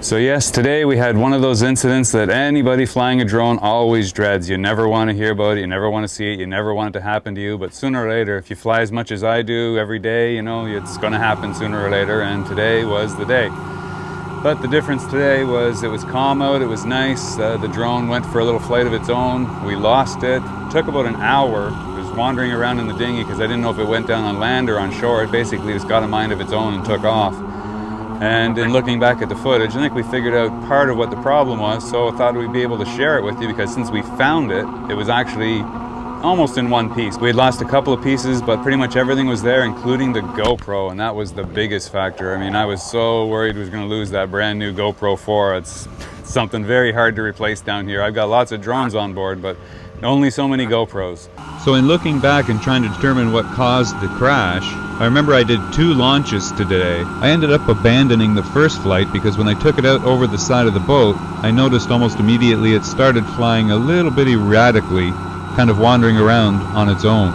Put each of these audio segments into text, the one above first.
So yes, today we had one of those incidents that anybody flying a drone always dreads. You never want to hear about it, you never want to see it, you never want it to happen to you, but sooner or later, if you fly as much as I do every day, you know, it's going to happen sooner or later, and today was the day. But the difference today was it was calm out, it was nice, the drone went for a little flight of its own, we lost it, took about an hour, it was wandering around in the dinghy because I didn't know if it went down on land or on shore. It basically just got a mind of its own and took off. And in looking back at the footage, I think we figured out part of what the problem was, so I thought we'd be able to share it with you because since we found it, it was actually almost in one piece. We had lost a couple of pieces, but pretty much everything was there, including the GoPro, and that was the biggest factor. I mean, I was so worried we was going to lose that brand new GoPro 4. It's something very hard to replace down here. I've got lots of drones on board, but only so many GoPros. So in looking back and trying to determine what caused the crash, I remember I did 2 launches today. I ended up abandoning the first flight because when I took it out over the side of the boat, I noticed almost immediately it started flying a little bit erratically, kind of wandering around on its own.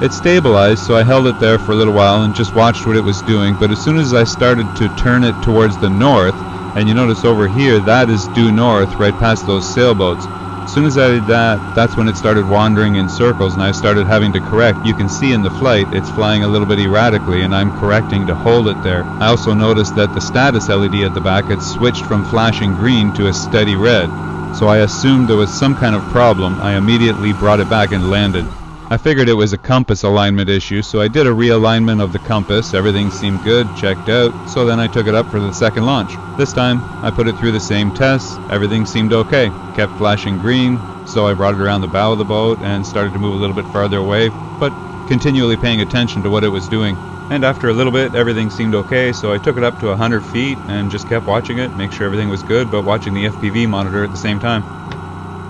It stabilized, so I held it there for a little while and just watched what it was doing, but as soon as I started to turn it towards the north, and you notice over here, that is due north, right past those sailboats. As soon as I did that, that's when it started wandering in circles and I started having to correct. You can see in the flight it's flying a little bit erratically and I'm correcting to hold it there. I also noticed that the status LED at the back had switched from flashing green to a steady red. So I assumed there was some kind of problem. I immediately brought it back and landed. I figured it was a compass alignment issue, so I did a realignment of the compass. Everything seemed good, checked out, so then I took it up for the second launch. This time, I put it through the same tests. Everything seemed okay. Kept flashing green, so I brought it around the bow of the boat and started to move a little bit farther away, but continually paying attention to what it was doing. And after a little bit, everything seemed okay, so I took it up to 100 feet and just kept watching it, make sure everything was good, but watching the FPV monitor at the same time.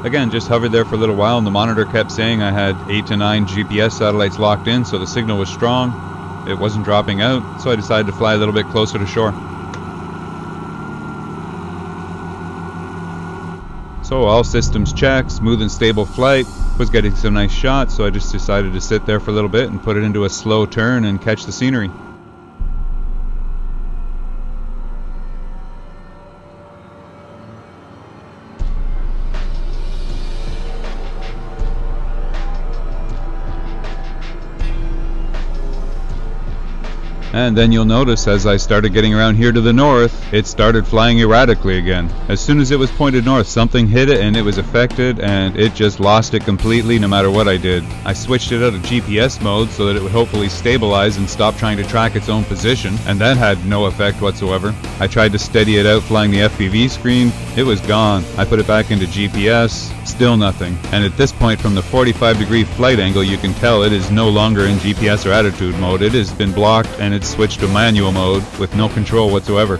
Again, just hovered there for a little while and the monitor kept saying I had 8 to 9 GPS satellites locked in, so the signal was strong. It wasn't dropping out, so I decided to fly a little bit closer to shore. So all systems checked, smooth and stable flight, was getting some nice shots, so I just decided to sit there for a little bit and put it into a slow turn and catch the scenery. And then you'll notice as I started getting around here to the north, it started flying erratically again. As soon as it was pointed north, something hit it and it was affected and it just lost it completely no matter what I did. I switched it out of GPS mode so that it would hopefully stabilize and stop trying to track its own position, and that had no effect whatsoever. I tried to steady it out flying the FPV screen, it was gone. I put it back into GPS, still nothing. And at this point from the 45-degree flight angle you can tell it is no longer in GPS or attitude mode. It has been blocked and it's switched to manual mode with no control whatsoever.